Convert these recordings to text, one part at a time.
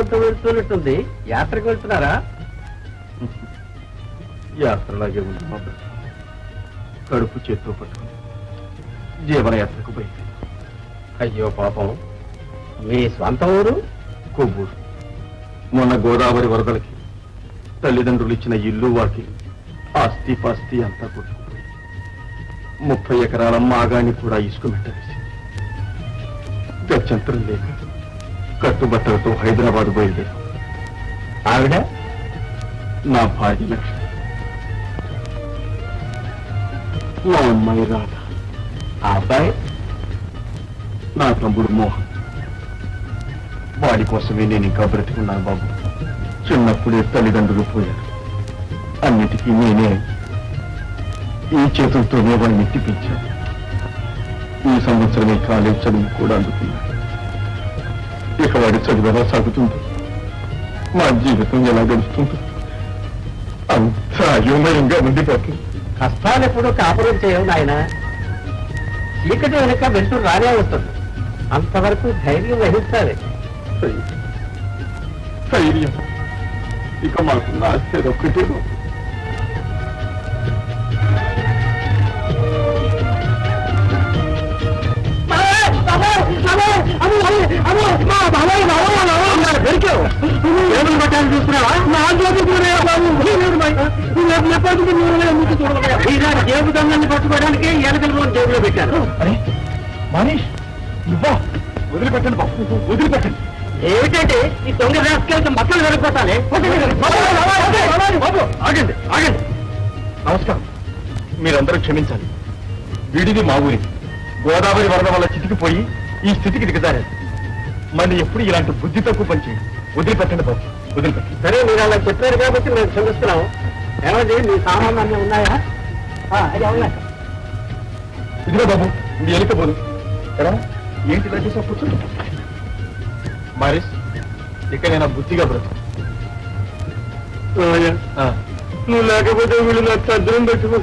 వైకుంఠం వెళ్తున్నట్టుంది. యాత్రకు వెళ్తున్నారా? యాత్రలాగే ఉంది మా బ్రతుకు. కడుపు చేత్తో పట్టుకుని జీవనయాత్రకు బయట. అయ్యో పాపం, మీ స్వంత ఊరు? కొవ్వూరు. మొన్న గోదావరి వరదలకి తల్లిదండ్రులు ఇచ్చిన ఇల్లు వాకి ఆస్తి పాస్తి అంతా కొట్టుకుపోయి 30 ఎకరాల మాగాని కూడా ఇసుక మెట్టవేసింది. గత్యంతరం లేక కట్టుబట్టలతో హైదరాబాద్ బయలుదేరాం. ఆవిడ? నా భార్య లక్ష్మి. మా అమ్మాయి రాధ. ఆ అబ్బాయి? నా తమ్ముడు మోహన్. వాడి కోసమే నేను ఇంకా బ్రతికున్నాను బాబు. చిన్నప్పుడే తల్లిదండ్రులు పోయారు. అన్నిటికీ నేనే ఈ చేతులతోనే వాడిని ఎత్తిపించాను. ఈ సంవత్సరమే కాలేజ్ చదువు కూడా అందుకున్నాను. ఇక వాడి చదువు ఎలా సాగుతుంది, మా జీవితం ఎలా గడుస్తుందో అంతా అయోమయంగా ఉండిపోతుంది. కష్టాలు ఎప్పుడూ కాపురం చేయవు నాయన. చీకటి వెనుక వెంటూ రానే వస్తుంది. అంతవరకు ధైర్యం వహించాలి. ధైర్యం ఇక మాకు నాచేది ఒక్కటే. జేబు దొంగల్ని పట్టుకోవడానికి ఎలకల జేబులో పెట్టారు. అరే మనీష్, ఇవ్వా, వదిలిపెట్టండి బాబు, వదిలిపెట్టండి. ఏమిటంటే ఈ దొంగ రాసుకెళ్తే మక్కలు వెళ్ళిపోతానే. బాబు ఆగండి, ఆగండి. నమస్కారం. మీరందరూ క్షమించాలి. వీడిది మా ఊరి. గోదావరి వరద వల్ల చితికిపోయి ఈ స్థితికి దిగజారారు. మరి ఎప్పుడు ఇలాంటి బుద్ధి తక్కువ పని చేయండి. వదిలిపెట్టండి బాబు, వదిలిపెట్టండి. సరే, మీరు అలా చెప్పారు కాబట్టి మేము క్షమిస్తున్నాము. ఏమండి, మీ సామాన్లు అన్నీ ఉన్నాయా? అది ఉన్నాయి. ఇదిగో బాబు, ఇది ఎలుకపోదు. ఎలా ఏంటి ఇలా చేసా? కూర్చో. మారిస్, ఇక నేను బుద్ధిగా బ్రతుకు. నువ్వు లేకపోతే వీళ్ళు నాకు సజ్జనం పెట్టుకో.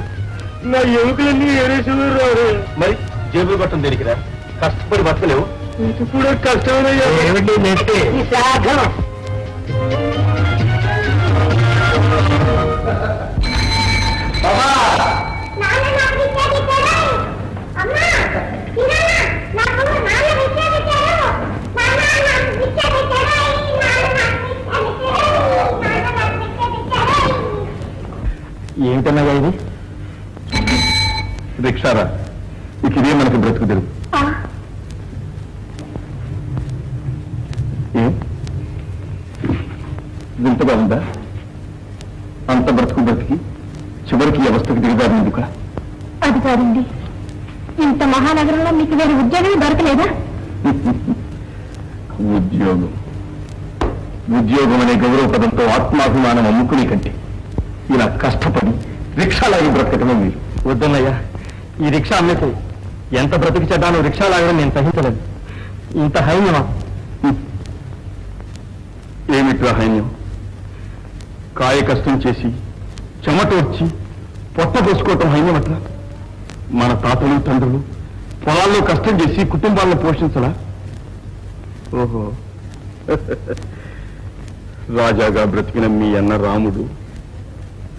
నా ఎముకలన్నీ ఏరేసి రారు. మరి జేబులు కొట్టం దేనికిరా? కష్టపడి బతకలేవు. ఇది కూడా కష్టమేనయ్యా. ఏమిటి నెట్టి? ఈ శాఖం. ఏమిటన్నగా ఇది? రిక్షారా? ఇక ఇదే మనకి బ్రతుకు తెరుగు. వింతగా ఉందా? అంత బ్రతుకు బ్రతికి చివరికి వ్యవస్థకు దిగదారు ఎందుక? అది కాదండి, ఇంత మహానగరంలో మీకు వేరే ఉద్యోగం దొరకలేదా? ఉద్యోగం ఉద్యోగం అనే గౌరవ పదంతో ఆత్మాభిమానం అమ్ముకునే కంటే ఇలా కష్టపడి రిక్షాలాగి బ్రతకటమే మీరు. వద్దన్నయ్యా, ఈ రిక్షా అమ్మేసి ఎంత బ్రతికి చెడ్డానో రిక్షా లాగడం నేను సహించలేదు. ఇంత హైన్యమా? ఏమిట్రా హైన్యం? కాయ కష్టం చేసి చెమటోర్చి పొట్ట పోసుకోవటం హైన్యమట్రా? మన తాతలు తండ్రులు పొలాల్లో కష్టం చేసి కుటుంబాలను పోషించలా? ఓహో, రాజాగా బ్రతికిన మీ అన్న రాముడు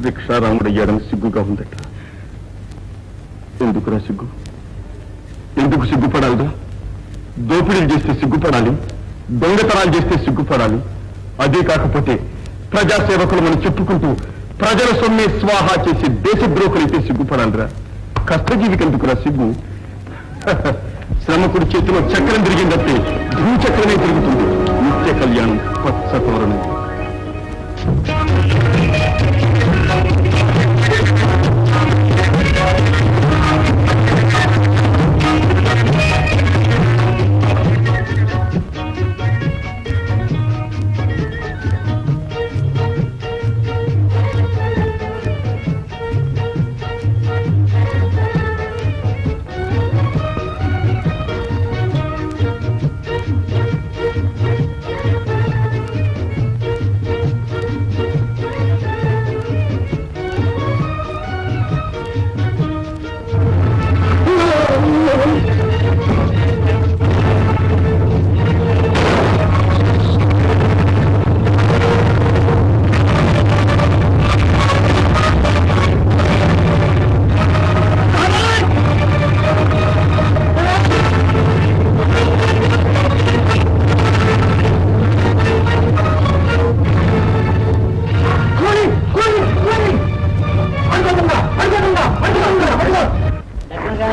రిక్షారాముడు అయ్యాడని సిగ్గుగా ఉందట. ఎందుకురా సిగ్గు? ఎందుకు సిగ్గుపడాలిరా? దోపిడీలు చేస్తే సిగ్గుపడాలి, దొంగతనాలు చేస్తే సిగ్గుపడాలి. అదే కాకపోతే ప్రజాసేవకులు మనం చెప్పుకుంటూ ప్రజల సొమ్మే స్వాహా చేసి దేశద్రోహులైతే సిగ్గుపడాలిరా. కష్టజీవికి ఎందుకురా సిగ్గు? శ్రమకుడి చేతిలో చక్రం తిరిగిందంటే భూచక్రమే తిరుగుతుంది. నిత్య కళ్యాణం పచ్చతోరణం.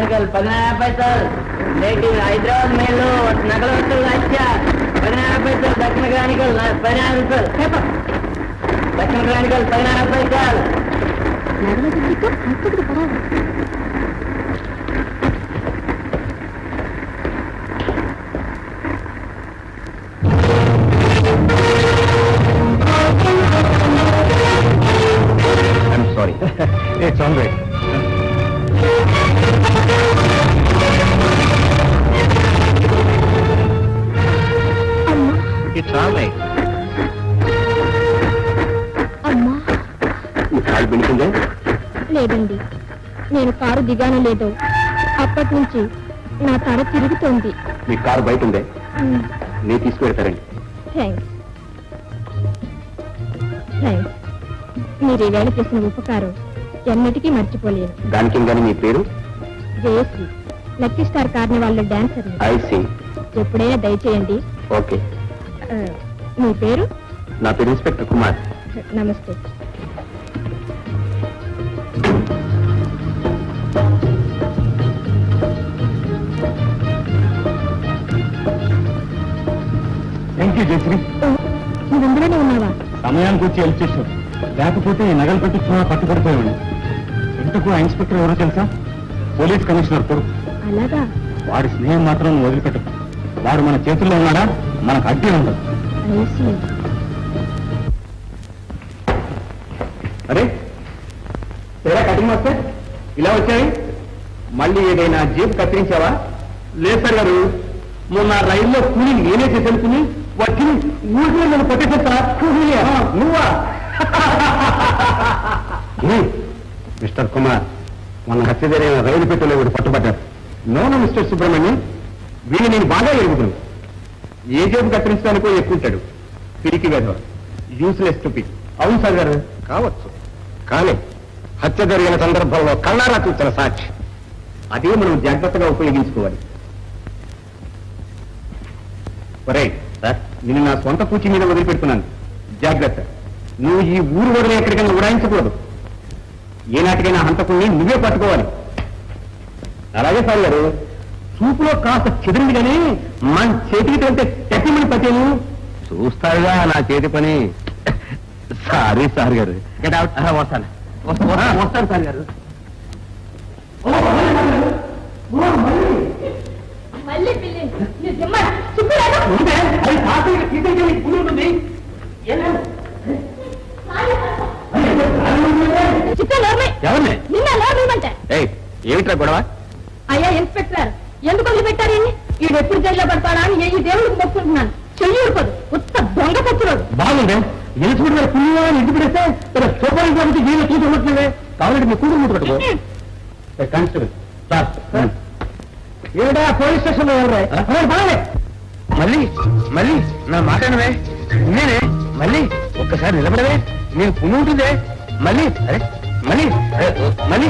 క్రానికల్ 14 పైసలు. నేటి హైదరాబాద్ మెయిల్లో నగల వస్తువుల హత్య 14 పైసలు. దక్షిణ క్రానికల్ 14 రూపాయలు. దక్షిణ క్రానికల్ 14 పైసలు. I'm sorry. It's all right. It's all right. అమ్మా మీ కాలు పెడుతుందే? లేదండి, నేను కారు దిగాను లేదో అప్పటి నుంచి నా తల తిరుగుతోంది. మీ కారు బయట ఉందే, నేను తీసుకువెడతారండి. థ్యాంక్స్. మీరు ఈవేళ చేసిన ఉపకారం ఎన్నటికీ మర్చిపోలేను. దానికి కానీ మీ పేరు? జయశ్రీ, లక్కీ స్టార్ కార్నివాల్లో డాన్సర్. I see. ఎప్పుడైనా దయచేయండి. ఓకే. మీ పేరు? నా పేరు ఇన్స్పెక్టర్ కుమార్. నమస్తే. Thank you Jayashree. నువ్వు ఇందులోనే ఉన్నావా? సమయానికి వచ్చి హెల్ప్ చేశావు, లేకపోతే ఈ నగలు పెట్టి పట్టుబడిపోయాడు. ఇంతకు ఆ ఇన్స్పెక్టర్ ఎవరో తెలుసా? పోలీస్ కమిషనర్ కొడుకు. అలాగా? వాడి స్నేహం మాత్రం నువ్వు వదిలిపెట్టకు. వాడు మన చేతుల్లో ఉన్నాడా మనకు అడ్డీ ఉండదు. అరే తెరా కటింగ్ వస్తే ఇలా వచ్చాయి. మళ్ళీ ఏదైనా జేబు కత్తిరించావా? లేదు సార్ గారు, మొన్న రైల్లో కూలి నేనే చేసేనుకుని వచ్చి ఊరిలో నేను కొట్టేసా. నువ్వా? మిస్టర్ కుమార్, మన హత్య జరిగిన రైలు పెట్టెలో వీడు పట్టుబడ్డారు. నోను మిస్టర్ సుబ్రహ్మణ్యం, వీడిని నేను బాగా ఎరుగుతున్నాను. ఏ జేబు కత్తిరించడానికో ఎక్కుంటాడు. పిరికి గద, యూస్లెస్ టుపిక్. అవును సార్ గారు. కావచ్చు, కానీ హత్య జరిగిన సందర్భంలో కళ్ళారా చూసిన సాక్షి. అదే మనం జాగ్రత్తగా ఉపయోగించుకోవాలి. సార్, నేను నా సొంత పూచి మీద వదిలిపెడుతున్నాను. జాగ్రత్త. నువ్వు ఈ ఊరు వదిలే ఎక్కడికైనా ఉడాయించకూడదు. ఏనాటికైనా హంతకుల్ని నువ్వే పట్టుకోవాలి. అలాగే సార్ గారు, చూపులో కాస్త చెదిరింది కానీ మన చేతికి వెళ్తే టెక్కిమని పట్టేను. చూస్తారుగా నా చేతి పని. సారీ సార్ గారు. వస్తాను వస్తాను సార్ గారు. మళ్ళీ పిల్లి ఎవరిని? నిన్న లోపమంటే. ఏమిట్రా గొడవ? అయ్యా ఇన్స్పెక్టర్, ఎందుకు వదిలిపెట్టారు? ఈడు ఎప్పుడు జైల్లో పడతాడా అని ఏ దేవుడికి మొక్కుకుంటున్నాను. చెయ్యి ఊరుకోదు, ఉత్త దొంగ పచ్చిరోడు. బాగుందే. ఏ చూడ పుణ్యమా ఇంటి పెడితే చూపాలి కాబట్టి జీవిత చూడట్లేదే. కావాలంటే మీ కూతురు ముట్టుకట్టుకో. కానిస్టేబుల్ సార్, ఏమిటా పోలీస్ స్టేషన్ లో బాగాలే. మళ్ళీ మళ్ళీ నా మాటనవే. నేనే మళ్ళీ ఒక్కసారి నిలబడవే. నేను పుణ్యం ఉంటుందే. మళ్ళీ అరే మళ్ళీ మళ్ళీ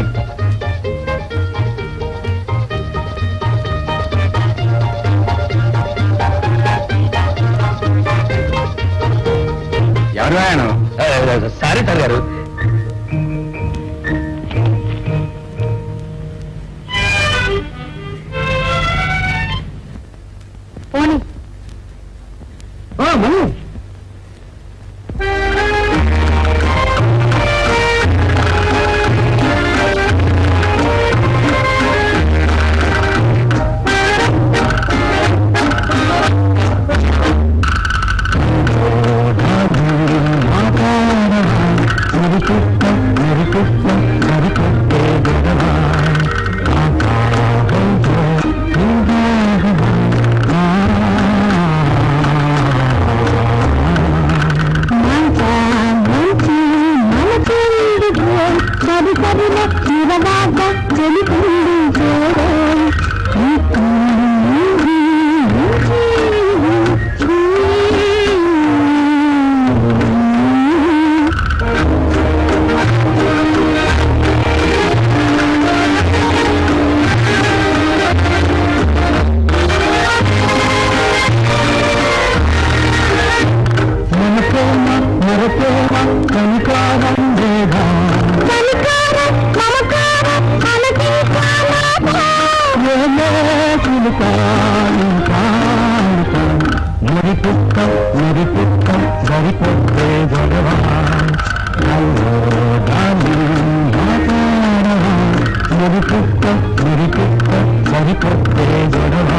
ఎవరు ఆయన? సారీ సార్ గారు. పోనీ మళ్ళీ మురిపిక్క మురిపిక్క సరికొత్తే గొడవ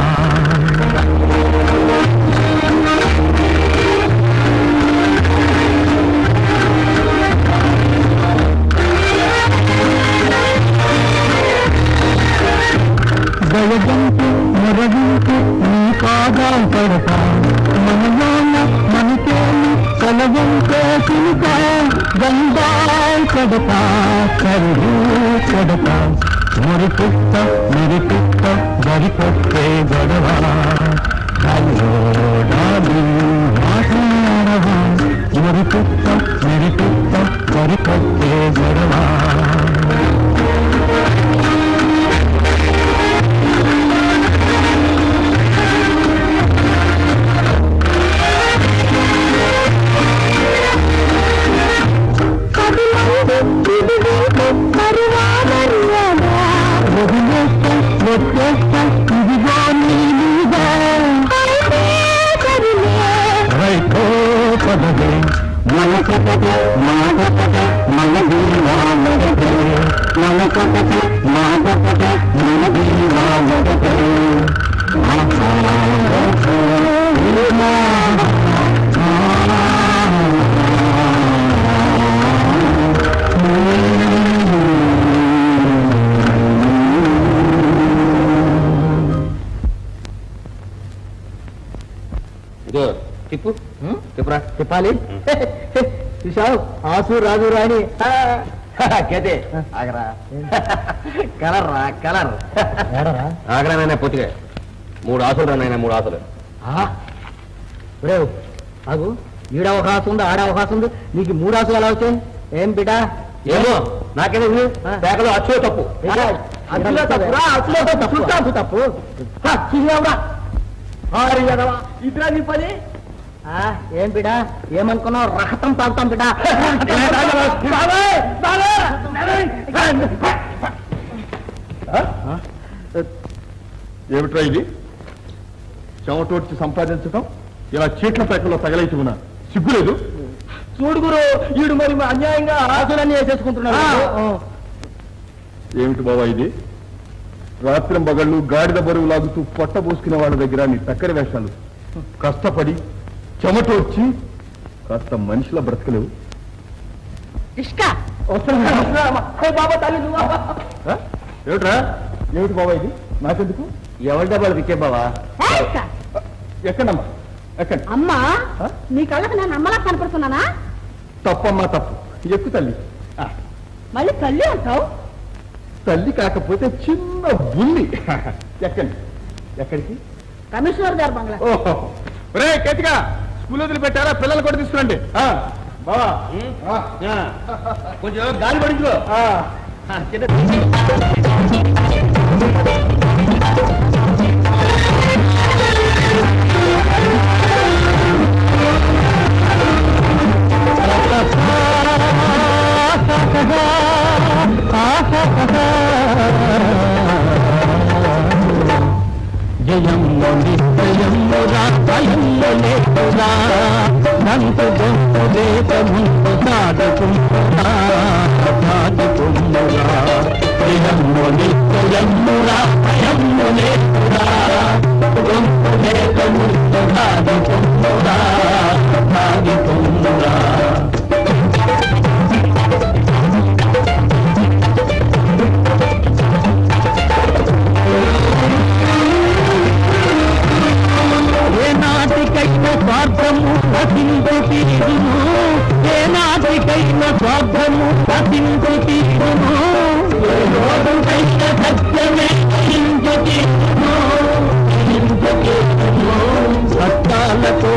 దయగంపు మొరగింపు నీ పాదాలు పడతా మనలోన మనకేమి కలవంతే తినుక గంగాల్ పడతా కరువు పడతా మురిపిక్క మురిపిక్క సరికొత్తే గొడవ మురిపిక్క మురిపిక్క సరికొత్తే గొడవ తిప్పు తిప్పురా చెప్పాలి చూసావు ఆసు రాజు రాని గదే ఆగరా కలర్ రా కలర్ ఆగరా నాయన పొత్తిగా 3 ఆసులు రా నాయన 3 ఆసులు రేవు ఆగు ఈడ అవకాశం ఉంది ఆడ అవకాశం ఉంది నీకు 3 ఆసులు ఎలా వచ్చాయి ఏం బిడ్డా ఏమో నాకేదో పేకలో అచ్చులో తప్పు తప్పు ఇద్దరా నీ పని ఏం బిడా ఏమనుకున్నావు రహతం తాగుతాం బిడా ఏమిట్రా ఇది చెమటోడ్చి సంపాదించటం ఇలా చీట్ల పేకలో తగలైతున్నా సిగ్గులేదు చూడుగురు ఈడు మరి అన్యాయంగా ఆశలన్నీ వేసేసుకుంటున్నాడు ఏమిటి బాబా ఇది రాత్రి మగళ్ళు గాడిద బరువు లాగుతూ పొట్ట పోసుకునే వాళ్ళ దగ్గర నీ చక్కరి వేషాలు కష్టపడి చెమటోడ్చి కాస్త మనిషిలా బ్రతకలేవు ఏమిట్రా ఏమిటి బాబా ఇది నాకెందుకు ఎవరి డబ్బాలు ఇచ్చే బావా ఎక్కడమ్మా ఎక్కడ అమ్మా నీ కళ్ళకు నేను అమ్మలా కనపడుతున్నానా తప్పమ్మా తప్పు ఎక్కు తల్లి మళ్ళీ తల్లి అంటావు తల్లి కాకపోతే చిన్న బుల్లి ఎక్కండి ఎక్కడికి కమిషనర్ గారు బంగ్లా ఓహో రే కేతిగా స్కూల్ వదిలి పెట్టారా పిల్లలు కూడా తీసుకురండి బావా కొంచెం గాలి పడించుకో జయంలో నిశ్చయంలో రాయంలో లేకురా నంత గొప్ప దేశముందు సాధుకుంటురా జయంలో నిశ్చయంలో రాయంలో లేకురా గొప్ప దేశముందు సాధుకుంటురా సాధుకుంటురా స్వార్థము రసింపు తీరును ఏనాటికైన స్వార్థము రసింపు తీరును రోజుకైన సత్యమే తీరును సత్యాలకు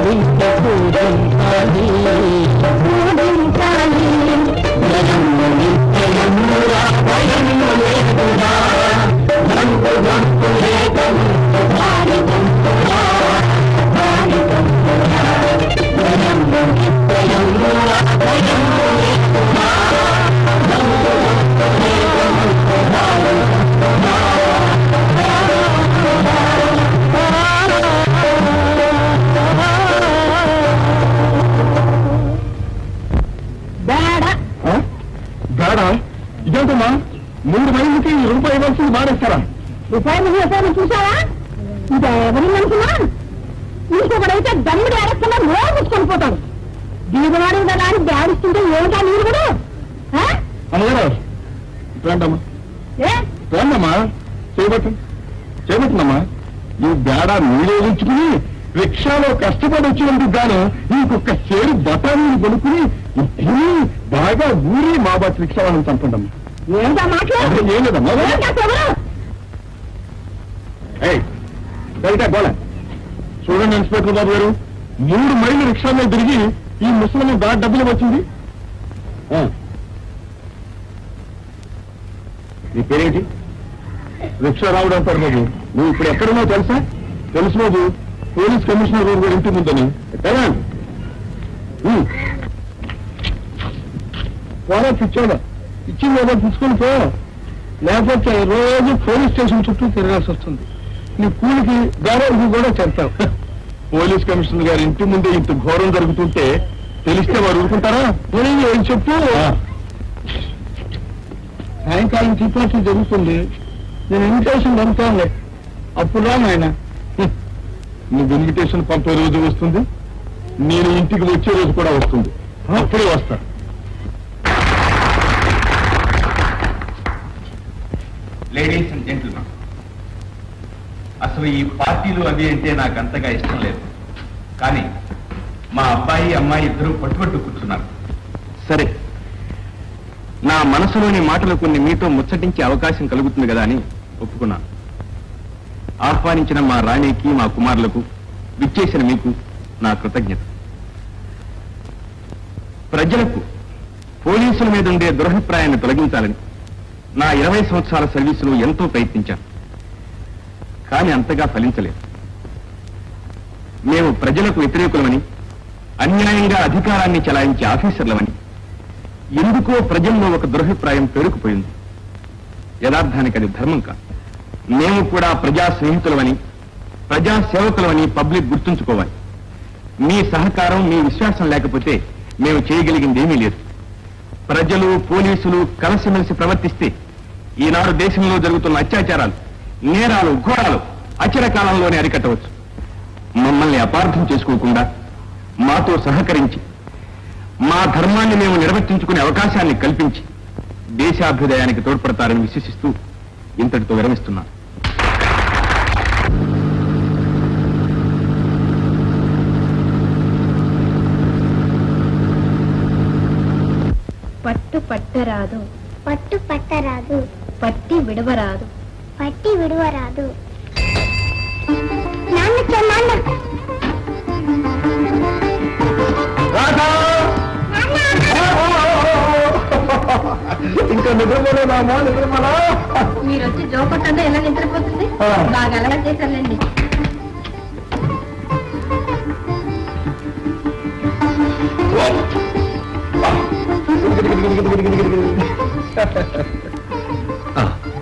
భావించి పూజించాలి జనము నిత్యమురా భయము లేదురా నంపు నంపు లేకము భారి తంపురా భారి తంపురా జనము నిత్యమురా భయము లేదురా నంపు నంపు లేకము భారి తంపురా బేడా ఇదేంటమ్మా 3 మైళ్ళకి రూపాయి ఇవ్వాల్సింది మానేస్తారా? రూపాయలు చూసావా ఇది ఎవరి మనుషులా ఇంకొకడైతే దమ్ముడు ఏడకుండా మోసుకొని పోతాడు దీనివాడు కదా అని దాడిస్తుంటే ఏమిటా మీరు కూడా అమ్మగారు రండమ్మా రండమ్మా చేయబట్టిందమ్మా ఈ బేడా మీరే ఉంచుకుని రిక్షాలో కష్టపడి వచ్చినందుకు గాను ఇంకొక సేరు బఠానీలు కొనుక్కుని బాగా ఊరి మా బట్టి రిక్షా వాళ్ళని చంపండమ్మా. ఏంటా మాట్లాడు ఏం లేదమ్మా గోళ చూడండి ఇన్స్పెక్టర్ బాబు గారు 3 మైళ్ళు రిక్షా మీద తిరిగి ఈ ముసలిని బాగా డబ్బులు వచ్చింది. నీ పేరేంటి? రిక్షా రావుడు అంటారు బాబు. నువ్వు ఇప్పుడు ఎక్కడున్నావు తెలుసా? తెలుసు బాబు, పోలీస్ కమిషనర్ గారు కూడా ఇంటి ముందని. పోరా పిచ్చోడా, ఇచ్చింది ఏదో తీసుకుని పో, లేకపోతే రోజు పోలీస్ స్టేషన్ చుట్టూ తిరగాల్సి వస్తుంది. నీ కూలికి గౌరవం కూడా చెప్తావు. పోలీస్ కమిషనర్ గారి ఇంటి ముందే ఇంత ఘోరం జరుగుతుంటే తెలిస్తే వారు ఊరుకుంటారా? ఏం చెప్పు. సాయంకాలం టీ పార్టీ జరుగుతుంది, నేను ఇన్విటేషన్ పంపుతానులే, అప్పుడు రా నాయన. నువ్వు ఇన్విటేషన్ పంపే రోజు వస్తుంది, నేను ఇంటికి వచ్చే రోజు కూడా వస్తుంది, అప్పుడే వస్తా. లేడీస్ అండ్ జెంటిల్మెన్, అసలు ఈ పార్టీలు అవి అంటే నాకు అంతగా ఇష్టం లేదు. కానీ మా అబ్బాయి అమ్మాయి ఇద్దరూ పట్టుబట్టు కూర్చున్నారు. సరే, నా మనసులోని మాటలు కొన్ని మీతో ముచ్చటించే అవకాశం కలుగుతుంది కదా అని ఒప్పుకున్నాను. ఆహ్వానించిన మా రాణికి, మా కుమారులకు, విచ్చేసిన మీకు నా కృతజ్ఞత. ప్రజలకు పోలీసుల మీద ఉండే దురభిప్రాయాన్ని తొలగించాలని నా 20 సంవత్సరాల సర్వీసులో ఎంతో ప్రయత్నించాను. కానీ అంతగా ఫలించలేదు. మేము ప్రజలకు వ్యతిరేకులమని, అన్యాయంగా అధికారాన్ని చెలాయించే ఆఫీసర్లమని ఎందుకో ప్రజల్లో ఒక దురభిప్రాయం పేరుకుపోయింది. యథార్థానికి అది ధర్మం కాదు. మేము కూడా ప్రజా స్నేహితులమని, ప్రజా సేవకులమని పబ్లిక్ గుర్తుంచుకోవాలి. మీ సహకారం, మీ విశ్వాసం లేకపోతే మేము చేయగలిగింది ఏమీ లేదు. ప్రజలు, పోలీసులు కలిసిమెలిసి ప్రవర్తిస్తే ఈనాడు దేశంలో జరుగుతున్న అత్యాచారాలు, నేరాలు, ఘోరాలు అచిరకాలంలోనే అరికట్టవచ్చు. మమ్మల్ని అపార్థం చేసుకోకుండా మాతో సహకరించి మా ధర్మాన్ని మేము నిర్వర్తించుకునే అవకాశాన్ని కల్పించి దేశాభ్యుదయానికి తోడ్పడతారని విశ్వసిస్తూ ఇంతటితో విరమిస్తున్నాను. పట్టు పట్టరాదు, పట్టు పట్టరాదు, పట్టి విడవరాదు, పట్టి విడువరాదు. నాన్న నాన్న ఇంకా నిద్రపోలేదామా? నిద్రపోలా? మీరు వచ్చి జోకొట్టంగా ఎలా నిద్రపోతుంది? బాగా అలవాటు చేశానండి.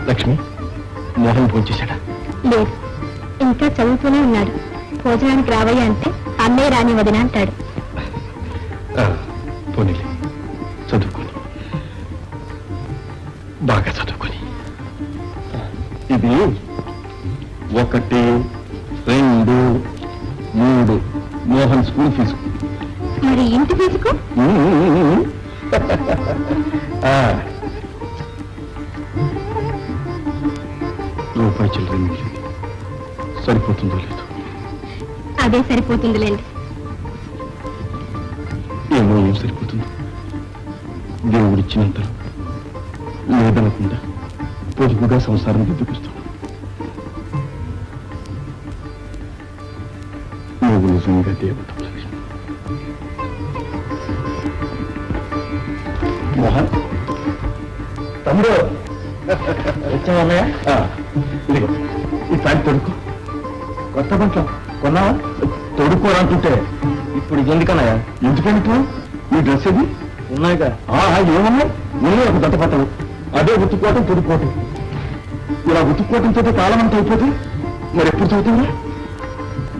లక్ష్మి, మోహన్ ఫోన్ చేశాడా? లేదు, ఇంకా చదువుతూనే ఉన్నాడు. భోజనానికి రావయ్య అంటే అన్నయ్య రాని వదిన అంటాడు. పోనీలే, చదువుకొని బాగా చదువుకొని. ఇది 1, 2, 3 మోహన్ స్కూల్ ఫీజు. మరి ఇంటి ఫీజుకు? రూపాయి చిల్లర మిగిలింది. సరిపోతుందో లేదు? అదే సరిపోతుందిలేండి. ఏమో, ఏం సరిపోతుంది? దేవుడిచ్చినంతలో లేదనకుండా పొదుపుగా సంసారం దిద్దుకొస్తున్నాం. నువ్వు నిజంగా దేవత. మోహన్ తమ్ముడు వచ్చామన్నయ్య. ఇదిగో ఈ ప్యాంట్ తొడుకో. కొత్త బట్టలు కొన్నావా? తొడుక్కోరంటుంటే ఇప్పుడు ఇది ఎందుకన్నయ్య? ఎందుకంటే ఈ డ్రెస్ ఇది ఉన్నాయిగా. ఏమన్నా నేను ఒక దత్త బట్టలు అదే ఉతుక్కోవటం తొడుక్కోవటం. ఇలా ఉతుక్కోవటంతో కాలం అంతా అయిపోతే మరి ఎప్పుడు చదువుతావురా?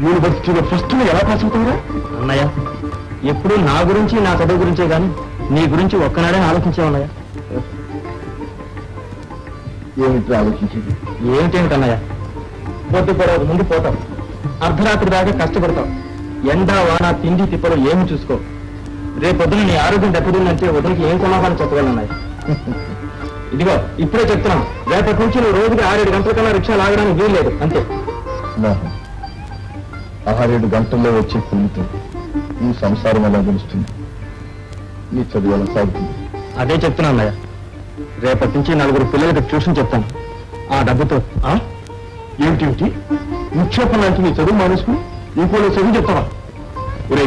యూనివర్సిటీలో ఫస్ట్ ఎలా పాస్ అవుతావురా? అన్నయ్య, ఎప్పుడు నా గురించి నా చదువు గురించే గాని నీ గురించి ఒక్కనాడే ఆలోచించామన్నయ్య. ఏమిటి ఆలోచించేది? ఏమిటేమిటన్నయ్య? పొద్దు పొడవు ముందు పోతాం, అర్ధరాత్రి దాకా కష్టపడతాం, ఎండ వాన తిండి తిప్పలు ఏమి చూసుకో. రేపొద్దున నీ ఆరోగ్యం దెబ్బతిందంటే వదిలికి ఏం కొనాలని చెప్పగలన్నయ్య. ఇదిగో ఇప్పుడే చెప్తున్నాం, రేపటి నుంచి నువ్వు రోజుకి 6-7 గంటల కన్నా రిక్షా లాగడానికి వీలు లేదు, అంతే. 6-7 గంటల్లో వచ్చే కూలితో ఈ సంసారం ఎలా గెలుస్తుంది? నీ చదువు ఎలా సాగుతుంది? అదే చెప్తున్నా అన్నయ్య, రేపటి నుంచి 4 పిల్లలకి ట్యూషన్ చెప్తాను. ఆ డబ్బుతో ఏమిటి నిక్షేపం లాంటి నీ చదువు మానేసుకుని ఇంకో చదువు చెప్తావా? ఒరే,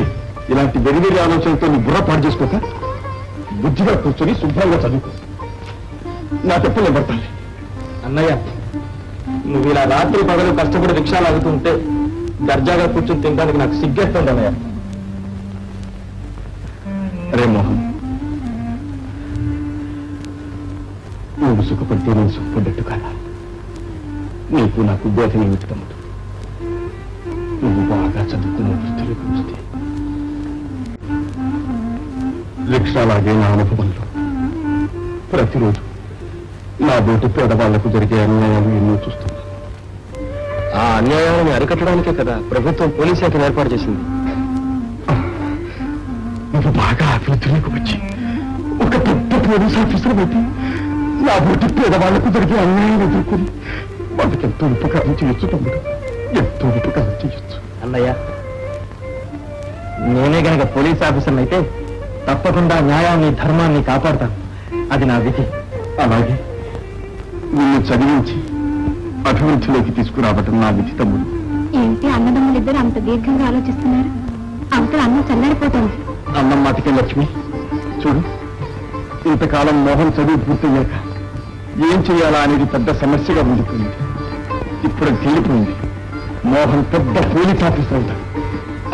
ఇలాంటి వెరివేరి ఆలోచనలతో నీ బుర్ర పాడు చేసుకోక బుద్ధిగా కూర్చొని శుభ్రంగా చదువుకో. నా తెప్పలు పడతాను. అన్నయ్య, నువ్వు ఇలా రాత్రి పగలు కష్టపడి రిక్షా లాగుతుంటే దర్జాగా కూర్చొని తినడానికి నాకు సిగ్గేస్తుంది అన్నయ్య. అరే మోహన్, నువ్వు సుఖపడితే నేను సుఖపడ్డట్టు కాదా? నీకు నాకు బోధన ఏమిటి తమ్ముడు? నువ్వు బాగా చదువుకున్న వృత్తిలోకి వస్తే రిక్షాలాగే నా అనుభవంలో ప్రతిరోజు నా బోటి పేదవాళ్లకు జరిగే అన్యాయాలు ఎన్నో చూస్తున్నా. ఆ అన్యాయాలను అరికట్టడానికే కదా ప్రభుత్వం పోలీస్ శాఖను ఏర్పాటు చేసింది. నువ్వు బాగా అభివృద్ధిలోకి వచ్చి ఒక పెద్ద పోలీస్ ఆఫీసర్ పెట్టి నా బోటి పేదవాళ్లకు జరిగే అన్యాయం ఎదుర్కొని వాళ్ళకి ఎంతో ఉపకారం చేయొచ్చు తమ్ముడు, ఎంతో ఉపకారం చేయొచ్చు. అన్నయ్య, నేనే గనక పోలీస్ ఆఫీసర్ అయితే తప్పకుండా న్యాయాన్ని ధర్మాన్ని కాపాడతాను. అది నా విధి. అలాగే నిన్ను చదివించి అభివృద్ధిలోకి తీసుకురావటం నా విధి తమ్ముడు. ఏంటి అన్నదమ్ములిద్దరు అంత దీర్ఘంగా ఆలోచిస్తున్నారు? అవతల అన్నం చల్లారిపోతుంది. అన్నం మాటికే లక్ష్మి, చూడు, ఇంతకాలం మోహన్ చదువు పూర్తయ్యాక ఏం చేయాలా అనేది పెద్ద సమస్యగా ఉండిపోయింది. ఇప్పుడు తీరిపోయింది. మోహన్ పెద్ద పోలీస్ ఆఫీసర్ అవుతాడు.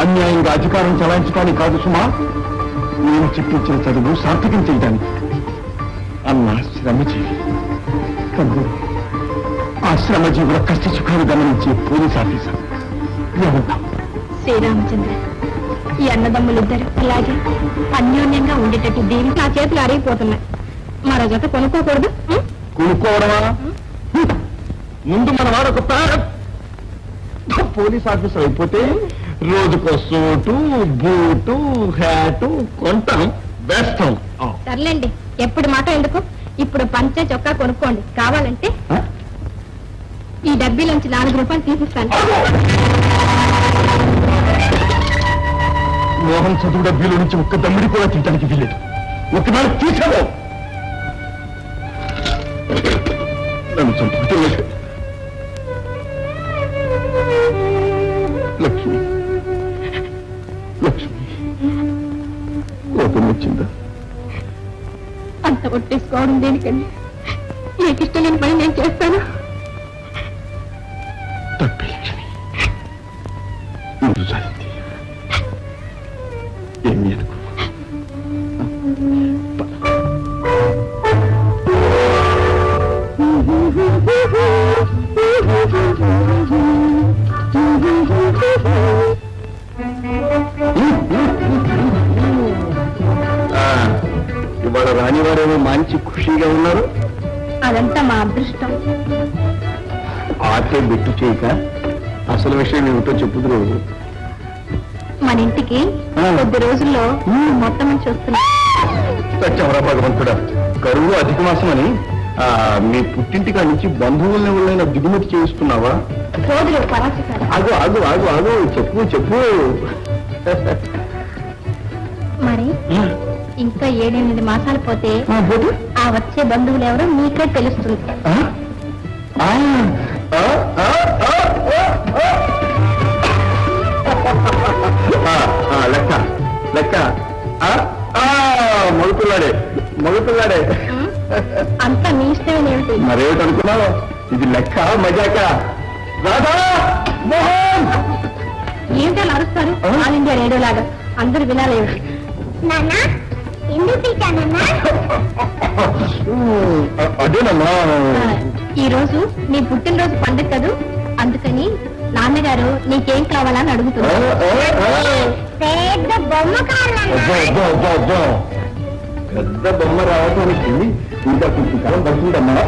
అన్యాయంగా అధికారం చలాయించడానికి కాదు సుమా, నేను చెప్పించిన చదువు సార్థకం చేయడానికి. అన్న శ్రమజీవి తమ్ముడు, ఆ శ్రమజీవుల కష్ట సుఖాలు గమనించే పోలీస్ ఆఫీసర్ ఏమన్నా? శ్రీరామచంద్ర, ఈ అన్నదమ్ములిద్దరు ఇలాగే అన్యోన్యంగా ఉండేటట్టు దీనికి నా చేతులు అరిగిపోతున్నాయి. మరో జత కొనుక్కోకూడదు? కొనుక్కోవడమా? ముందు మన వాడు ఒక పోలీస్ ఆఫీసర్ అయిపోతే రోజుకో సూటు బూటు హ్యాటు కొంటాం, వేస్తాం. సర్లేండి, ఎప్పుడు మాట ఎందుకు? ఇప్పుడు పంచే చొక్కా కొనుక్కోండి. కావాలంటే ఈ డబ్బీలోంచి 4 రూపాయలు తీసిస్తాను. మోహన్ చదువు డబ్బీలో నుంచి ఒక్క దమ్మిడి కూడా తింటానికి వీలేదు. ఒకనాడు తీసావు నన్ను చంపుకుంటే లక్ష్మి, లక్ష్మి కోపం వచ్చిందా? అంత కొట్టేసుకోవడం దేనికండి? నీకు ఇష్టం లేని పని నేను చేస్తాను. తప్పే లక్ష్మి, ముందు జరిగింది ఏమి అనుకో. ఇవాళ రానివారేమో మంచి ఖుషీగా ఉన్నారు. అదంతా మా అదృష్టం. ఆటే బిట్టు చేయక అసలు విషయం ఏమిటో చెప్పుదురు. మన ఇంటికి కొద్ది రోజుల్లో మొత్తం నుంచి వస్తున్నా. సత్యవరా భగవంతుడా, కరువు అధిక మాసం అని మీ పుట్టింటికా నుంచి బంధువుల్ని ఎవరైనా దిగుమతి చేస్తున్నావా? రోజులు పరాచికారు. ఆగు ఆగు ఆగు ఆగు, చెప్పు చెప్పు. మరి ఇంకా 7-8 మాసాలు పోతే ఆ వచ్చే బంధువులు ఎవరో మీకే తెలుస్తుంది. లెక్క లెక్క మగపిల్లాడే మగపిల్ల పిల్లాడే అంత నీ ఇష్టమేమిటి? మరేమిటనుకున్నావు? ఇది లెక్క మజాక. రాధా మోహన్ ఏంటో అరుస్తారు ఆల్ ఇండియా రేడియో లాగా అందరు వినాలేమిటి? నాన్న ఎందుకు పిలిచానన్నా? అదేనమ్మా. ఈ రోజు నీ పుట్టినరోజు పండుగ కదూ, అందుకని నాన్నగారు నీకేం కావాలని అడుగుతున్నారు. పెద్ద బొమ్మ కావాలన్నా. పెద్ద బొమ్మ రావడానికి ఇంకా కొంచెం కాలం పడుతుందమ్మా.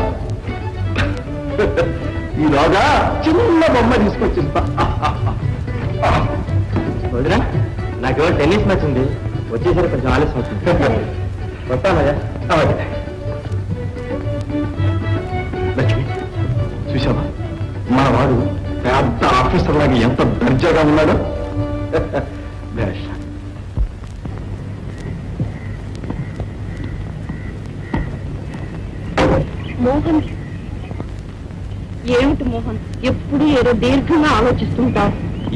ఈలోగా చిన్న బొమ్మ తీసుకొచ్చిస్తా. వదినా నాకు టెన్నిస్ మ్యాచ్ ఉంది, వచ్చేసరికి కొంచెం ఆలస్యం అవుతుంది. వస్తానయ్యా. లక్ష్మి చూసావా, మా వాడు పెద్ద ఆఫీసర్ లాగా ఎంత దర్జాగా ఉన్నాడో. బేష్. మోహన్ ఏమిటి మోహన్, ఎప్పుడు ఏదో దీర్ఘంగా ఆలోచిస్తుంటావు.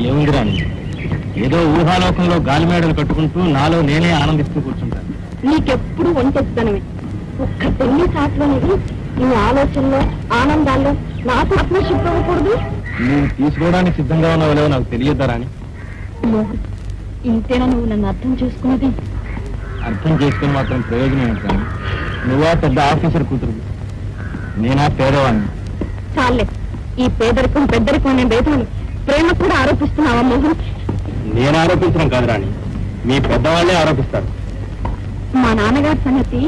ఏముంది రాని, ఏదో ఊహాలోకంలో గాలి మేడలు కట్టుకుంటూ నాలో నేనే ఆనందిస్తూ కూర్చుంటాను. నీకెప్పుడు ఒంటెత్తనమే. ఒక్క టెన్నిస్ ఆటలోనేది నీ ఆలోచనలో ఆనందాల్లో నాకు ఆత్మశుద్ధి అవ్వకూడదు. నువ్వు తీసుకోవడానికి సిద్ధంగా ఉన్నావో నాకు తెలియద్దా రాని. మోహన్, ఇంతేనా నువ్వు నన్ను అర్థం చేసుకున్నది? అర్థం చేసుకుని మాత్రం ప్రయోజనం ఏంటి రాని? నువ్వా పెద్ద ఆఫీసర్ కూతురు, నేనా పేదవాడిని. చాలే, ఈ పేదరికం పెద్దరికం అనే భేదాలు ప్రేమ కూడా ఆరోపిస్తున్నావా మోహన్? నేను ఆరోపించడం కాదు రాని, మీ పెద్దవాళ్లే ఆరోపిస్తారు. మా నాన్నగారి సంగతి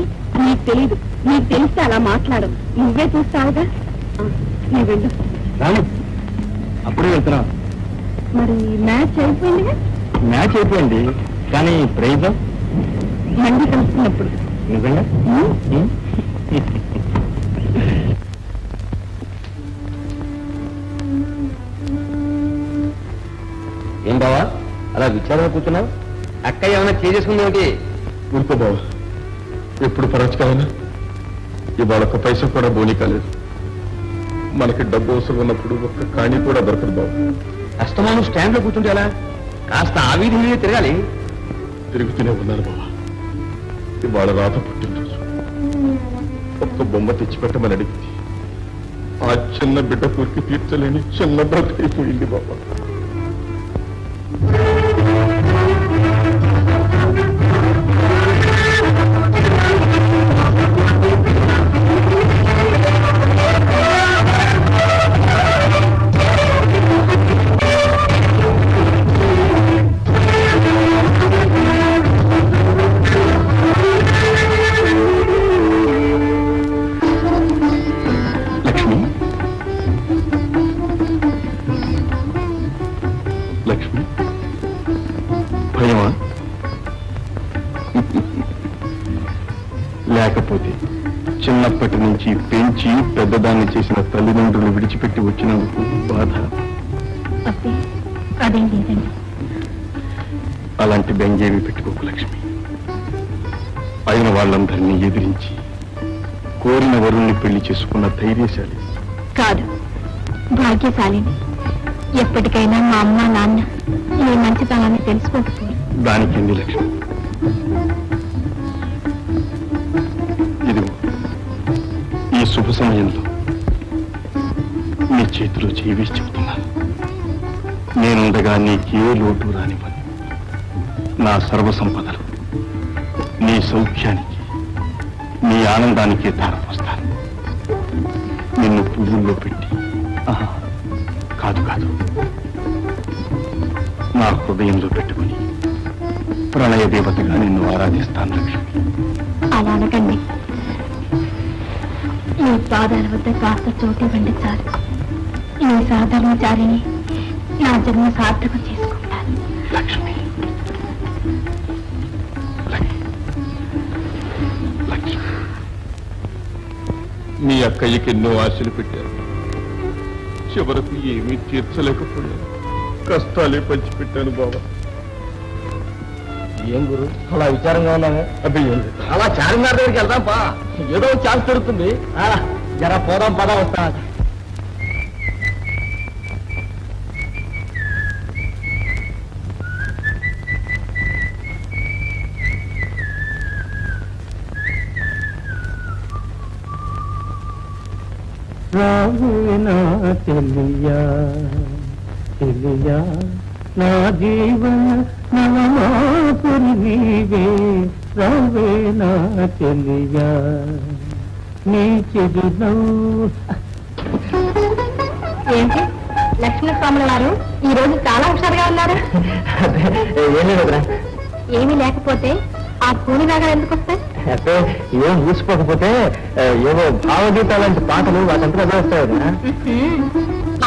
నీకు తెలీదు. నీకు తెలిస్తే అలా మాట్లాడు. నువ్వే చూస్తావుగా. నువ్వు వెళ్ళు. రాని అప్పుడే వెళ్తున్నా. మరి మ్యాచ్ అయిపోయిందిగా. మ్యాచ్ అయిపోయింది, కానీ ప్రైజ్ మండి కలుస్తున్నప్పుడు. నిజంగా ఏం బావా అలా విచారంగా కూర్చున్నావు? అక్క ఏమైనా చేసుకుంది ఏమిటి? ఊరుకో బాబు, ఎప్పుడు పరచకాలనా ఇవాళ ఒక్క పైసా కూడా బోనీ కాలేదు. మనకి డబ్బు అవసరం ఉన్నప్పుడు ఒక్క కాణి కూడా దొరకదు బాబు. కష్టమాను స్టాండ్ లో కూర్చుంటే ఎలా? కాస్త ఆ వీధి మీద తిరగాలి. తిరుగుతూనే ఉన్నాను బాబా. ఇవాళ రాత పుట్టినరోజు, ఒక్క బొమ్మ తెచ్చిపెట్టమని అడిగింది. ఆ చిన్న బిడ్డ కోరిక తీర్చలేని చిన్న బ్రతైపోయింది బాబా. లక్ష్మి, లక్ష్మి, భయమా? లేకపోతే చిన్నప్పటి నుంచి పెంచి పెద్దదాన్ని చేసిన తల్లిదండ్రులు విడిచిపెట్టి వచ్చినందుకు బాధ? అదేం లేదండి. అలాంటి బెంగేవి పెట్టుకోకు లక్ష్మి. అయిన వాళ్ళందరినీ ఎదిరించి కోరిన వరుణ్ణి పెళ్లి చేసుకున్న ధైర్యశాలి. కాదు, భాగ్యశాలిని. ఎప్పటికైనా మా అమ్మ నాన్న ఈ మంచితనాన్ని తెలుసుకోకపోయి. దానికేంది లక్ష్మి? ఇదిగో ఈ శుభ సమయంలో నీ చేతిలో చేయి వేసి చెబుతున్నాను. నేనుండగా నీకే లోటు రానివ్వను. నా సర్వసంపదలు నీ సౌఖ్యానికి, నీ ఆనందానికి ధారపోస్తాను. నిన్ను పువ్వుల్లో పెట్టి, కాదు కాదు, నా హృదయంలో పెట్టుకుని ప్రణయ దేవతగా నిన్ను ఆరాధిస్తాను లక్ష్మి. అలా అనకండి. ఈ పాదాల వద్ద కాస్త చోటు ఇవ్వండి చాలు. ఈ సాధారణచారిని నా జన్మ సార్థకం చేసుకుంటాను. లక్ష్మి, లక్ష్మి, మీ అక్కయ్యకి ఎన్నో ఆశలు పెట్టారు. చివరకు ఏమీ తీర్చలేకపోయాను. కష్టాలే పంచిపెట్టాను బాబా. ఏం గురు అలా విచారంగా ఉన్నావే? అబ్బాయి ఏం లేదు. అలా చార్మినార్ దగ్గరికి వెళ్దాం పా, ఏదో ఛాన్స్ దొరుకుతుంది. జర పోదాం పదా, వస్తా. రావేనా చెల్లియా చెల్లియా నా జీవన నవమాపురి నీవే రావేనా చెల్లియా నీ చిరునవ్వు. ఏంటి లక్ష్మణస్వాముల వారు ఈ రోజు చాలా హుషారుగా ఉన్నారు. ఏమీ లేదురా, ఏమీ లేకపోతే ఆ కూని రాగాలు ఎందుకు వస్తాయి? అంటే ఏం ఊసిపోకపోతే ఏవో భావగీతాలంటి పాటలు వాటంతా వస్తాయి కదా.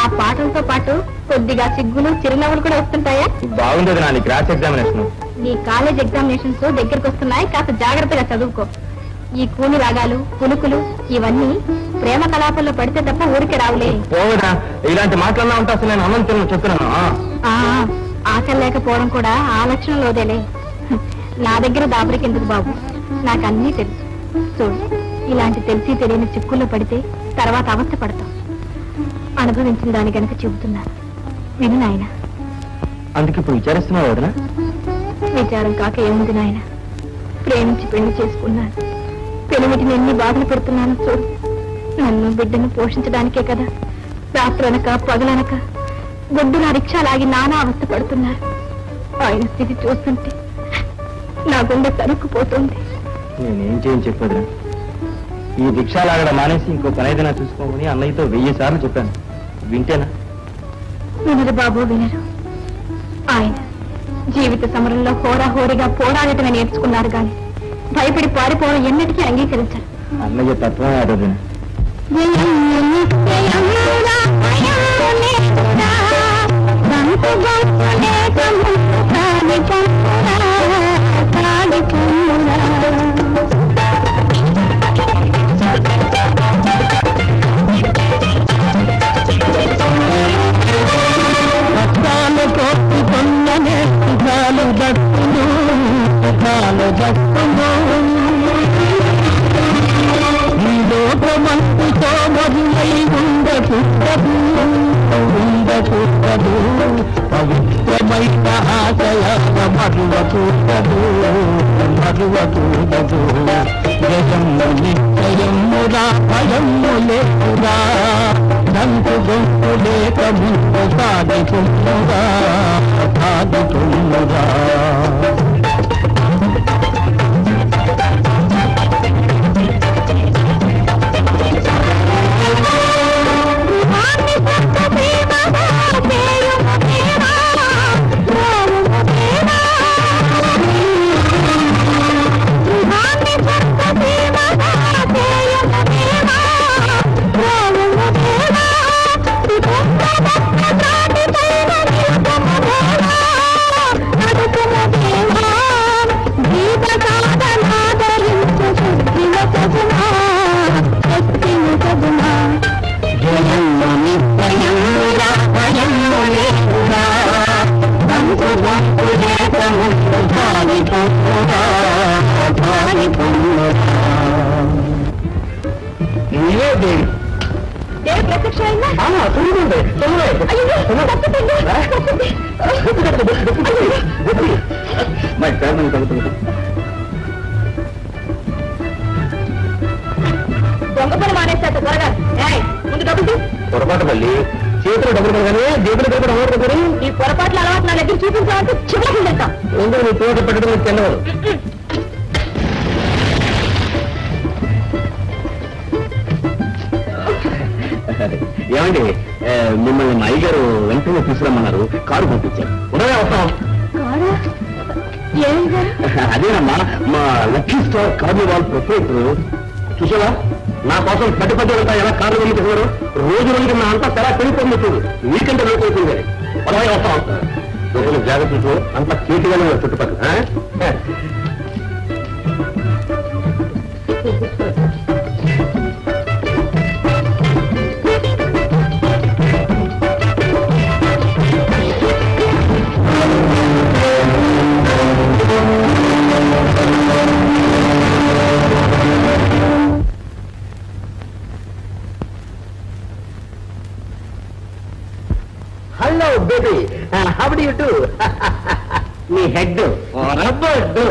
ఆ పాటలతో పాటు కొద్దిగా సిగ్గులు చిరునవ్వులు కూడా వస్తుంటాయా? బాగుండేది నా క్లాస్ ఎగ్జామినేషన్. నీ కాలేజ్ ఎగ్జామినేషన్స్ దగ్గరికి వస్తున్నాయి, కాస్త జాగ్రత్తగా చదువుకో. ఈ కూని రాగాలు పులుకులు ఇవన్నీ ప్రేమ కలాపంలో పడితే తప్ప ఊరికే రావులే. పోవడా, ఇలాంటి మాటలన్నా ఉంటా అసలు నేను అన్నం తిన్న చెప్తున్నాను. ఆ ఆకలి లేకపోవడం కూడా ఆ లక్షణంలోదేలే. నా దగ్గర దాబరికి ఎందుకు బాబు, నాకు అన్నీ తెలుసు. చూడు, ఇలాంటి తెలిసి తెలియని చిక్కుల్లో పడితే తర్వాత అవస్థ పడతాం. అనుభవించిన దాని గనక చెబుతున్నాను, విను నాయన. అందుకే ఇప్పుడు విచారిస్తున్నావు వదనా? విచారం కాక ఏముంది నాయన, ప్రేమించి పెళ్లి చేసుకున్నాను. పెనిమిటిని ఎన్ని బాధలు పెడుతున్నాను చూడు. నన్ను బిడ్డను పోషించడానికే కదా రాత్రనక పగలనక గొడ్డు నా రిక్షా లాగి నానా అవస్థ పడుతున్నారు. ఆయన స్థితి చూస్తుంటే నా గుండె తరుక్కుపోతుంది. నేనేం చేయని చెప్పదురా, ఈ రిక్షా లాగడం మానేసి ఇంకో పని ఏదైనా చూసుకోమని అన్నయ్యతో 1000 సార్లు చెప్పాను. వింటేనా? వినరు బాబు, వినరు. ఆయన జీవిత సమరంలో హోరాహోరీగా పోరాడటమే నేర్చుకున్నారు గాని భయపడి పారిపోవడం ఎన్నటికీ అంగీకరించారు. అన్నయ్య తత్వమే అదొదిన. పవిత్రమైన ఆశయాల మరువకూడదు. జయము నిశ్చయమురా, భయము లేకురా, దంకు గొంతు లేక ముందు సాగితున్నరా. ప్రత్యక్ష అయిందా? దొంగ పని మానేస్తా త్వరగా. ముందు డబ్బులు పొరపాటు మళ్ళీ చేతిలో డబ్బులు పడగానే జేబులు డబ్బులు అవ్వదు కదా. ఈ పొరపాట్ల అలవాటు నా దగ్గర చూపించాలంటే చివరికి వెళ్తాం. ఏంటో నీ తోట పెట్టడం తెల్లవారు. ఏమండి, మిమ్మల్ని మా అయ్యగారు వెంటనే తీసుకురమ్మన్నారు, కారు పంపించారు. ఉదయం వస్తాం. అదేనమ్మా, మా లక్కీ స్టార్ కార్నివాల్ ప్రొపరేటర్ చూసావా, నా కోసం పట్టి ఎలా కార్లు వెళ్ళిపోతున్నారు. రోజుకి నా అంతా తెరా పెరిగిపోతుంది. చూడు, వీకెండ్ వెళ్ళిపోతుంది. ఉదయం వస్తాం. జాగ్రత్తలు అంతా చేతిగానే చుట్టుపక్కల. Hello, baby. How do you do? Me head do or rubber do.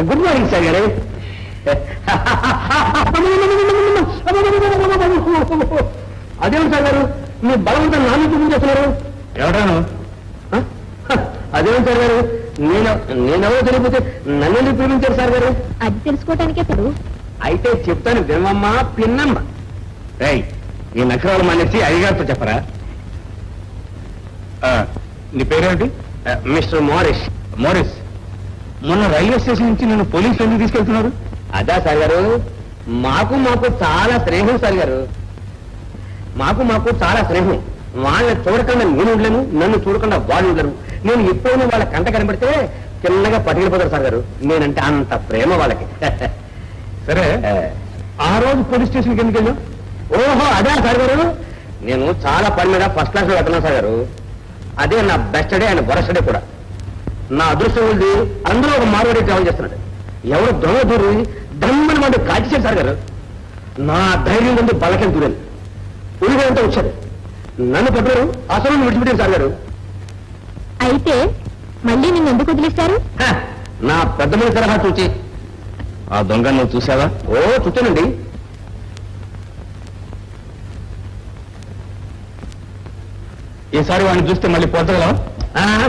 Good morning sir గారు. అదేం సార్ గారు మీ బలవంతం నాన్న చూపించేస్తున్నారు. ఎవడాను? అదేం సార్ గారు నేనెవరో తెలియకపోతే నన్ను ప్రేమించారు సార్ గారు. అది తెలుసుకోవటానికే తెలు. అయితే చెప్తాను వినమ్మా పిన్నమ్మ. ఈ నకరాలు మానేసి అయ్యగారితో చెప్పరా. నీ పేరేంటి? Mister Morris. మోరిస్, మొన్న రైల్వే స్టేషన్ నుంచి నన్ను పోలీసులు ఎందుకు తీసుకెళ్తున్నారు? అదా సార్ గారు మాకు చాలా స్నేహం సార్ గారు. మాకు చాలా స్నేహం. వాళ్ళని చూడకుండా నేను ఉండలేను, నన్ను చూడకుండా వాళ్ళు ఉండరు. నేను ఎప్పుడైనా వాళ్ళ కంట కనబడితే చిన్నగా పట్టుకెళ్ళిపోతారు సార్ గారు. నేనంటే అంత ప్రేమ వాళ్ళకి. సరే, ఆ రోజు పోలీస్ స్టేషన్కి ఎందుకు వెళ్ళావు? ఓహో అదే సార్ గారు, నేను చాలా పని మీద ఫస్ట్ క్లాస్ లో వెళ్తున్నాను సార్ గారు. అదే నా best day and worst day కూడా. నా అదృష్టం ఉంది, అందులో ఒక మార్వాడి ట్రావెల్ చేస్తున్నాడు. ఎవరు దొంగ దూరి దమ్మని వాడు కాల్చేశాడు సార్ గారు. నా ధైర్యం ముందు బలకేం దూరాను. ఉరిగంతా వచ్చాడు, నన్ను పడ్డారు, అసలు విడిచిపెట్టారు సార్ గారు. అయితే మళ్ళీ నిన్ను ఎందుకు వదిలేశారు? హ, నా పెద్ద మంది తరహా చూచి. ఆ దొంగ నువ్వు చూసావా? ఓ చూచానండి. ఈసారి వాడిని చూస్తే మళ్ళీ పోతగలవా?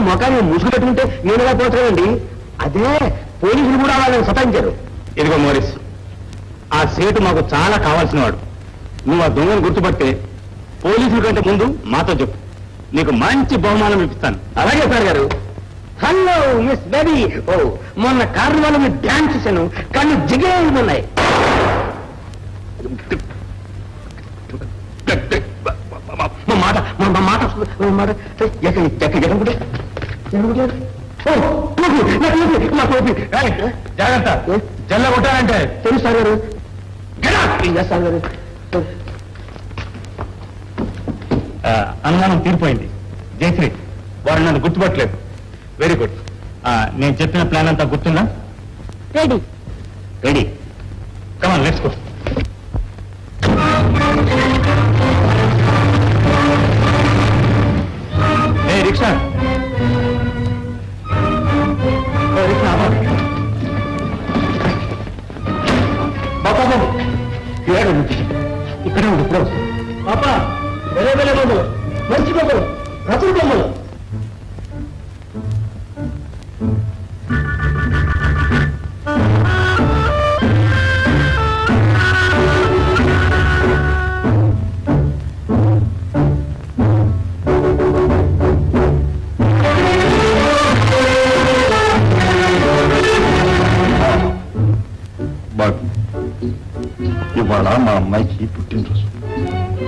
మొఖాన్ని ముసుగు పెట్టుకుంటే నేను ఎలా పోతానండి. అదే పోలీసులు కూడా వాళ్ళని సతాయించారు. ఇదిగో మోరిస్, ఆ సేటు మాకు చాలా కావాల్సిన వాడు. నువ్వు ఆ దొంగను గుర్తుపట్టే పోలీసుల కంటే ముందు మాతో చెప్పు, నీకు మంచి బహుమానం ఇప్పిస్తాను. అలాగే సార్ గారు. Hello miss baby. ఓ మొన్న కార్నివాల్ మీద డాన్స్ చేశాను, కళ్ళు జిగేస్తున్నాయి. జాగ్రత్త, జల్ల కొట్టానంటే తెలుసు సార్ గారు. సార్ గారు అనుమానం తీరిపోయింది. జయశ్రీ, వారు నన్ను గుర్తుపట్టలేదు. Very good. నేను చెప్పిన ప్లాన్ అంతా గుర్తుందా? Ready. Ready, come on let's go. ఏ రిక్షా, రిక్షా బాబు, ఇక్కడే ఉంది, ఇప్పుడే వస్తుంది. పాపా వేరే వేరే బొమ్మలు, మంచి బొమ్మలు, రతుల బొమ్మలు. ఇవాళ మా అమ్మాయికి పుట్టినరోజు.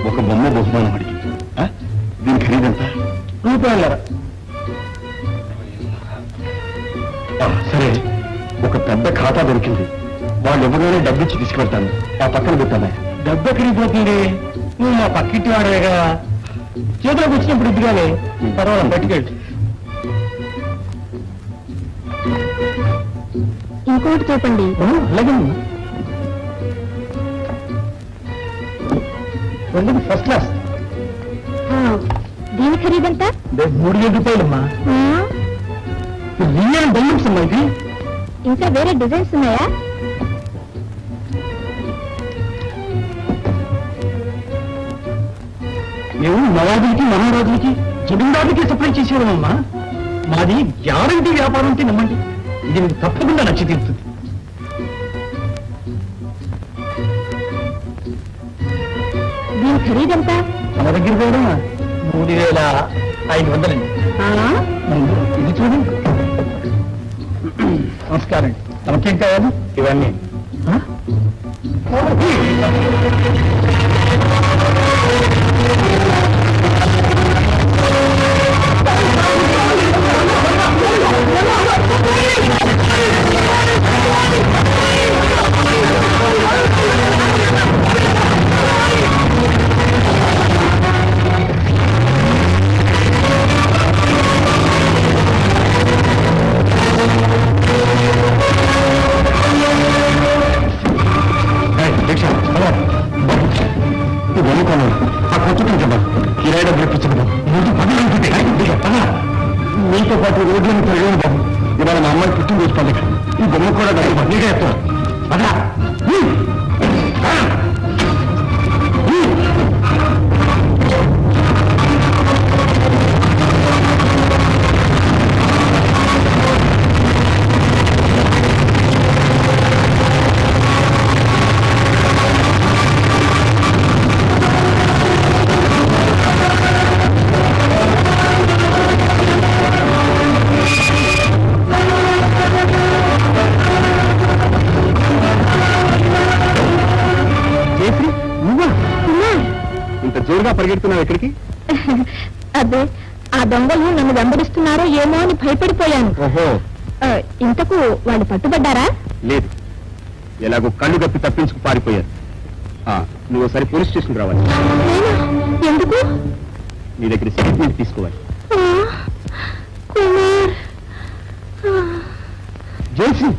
ఒక బొమ్మ బహుమానం అడిగింది. దీని ఖరీదంతా రూపాయలరా? సరే, ఒక పెద్ద ఖాతా దొరికింది. వాళ్ళు ఎవరైనా డబ్బు ఇచ్చి తీసుకెళ్తాను. ఆ పక్కన పెట్టాను. డబ్బు ఎక్కడికి పోతుంది? నువ్వు మా పక్కింటి వాడేగా, చేతిలోకి వచ్చినప్పుడు ఇదిగానే పర్వాలేదు, పట్టుకెళ్ళి. ఇంకోటి చూపండి. అలాగే రెండు ఫస్ట్ క్లాస్. దీని ఖరీదంతా? 3,000 రూపాయలమ్మా. రియల్ డైమండ్స్ అమ్మా ఇది. ఇంకా వేరే డిజైన్స్ ఉన్నాయా? మేము నవాబులకి మహారాజులకి జమీందారులకి సప్లై చేసేవాళ్ళమ్మా. మాది గ్యారంటీ వ్యాపారం అంటే నమ్మండి, ఇది మీకు తప్పకుండా నచ్చి తీరుతుంది. దీని ఖరీదంతా? మన దగ్గర కూడా 3,500. ఇది చూడండి. నమస్కారం. తమకేం కావాలి? ఇవన్నీ మీతో పాటు రోడ్లను తిరగను బాబు. ఇవాళ మా అమ్మాయి పుట్టినరోజు పండుగ. ఈ బొమ్మ కూడా డబ్బు నీకే చెప్తాను పదా ఇంత జోరుగా పరిగెడుతున్నావు ఎక్కడికి? అదే ఆ దొంగలు నన్ను వెంబడిస్తున్నారో ఏమో అని భయపడిపోయాను. ఓహో, ఇంతకు వాళ్ళు పట్టుబడ్డారా? లేదు, ఎలాగో కళ్ళు గప్పి తప్పించుకు పారిపోయారు. నువ్వు ఒకసారి పోలీస్ స్టేషన్ రావాలి. నేనా? ఎందుకు? నీ దగ్గర స్టేట్మెంట్ తీసుకోవాలి. కుమార్, జేసీ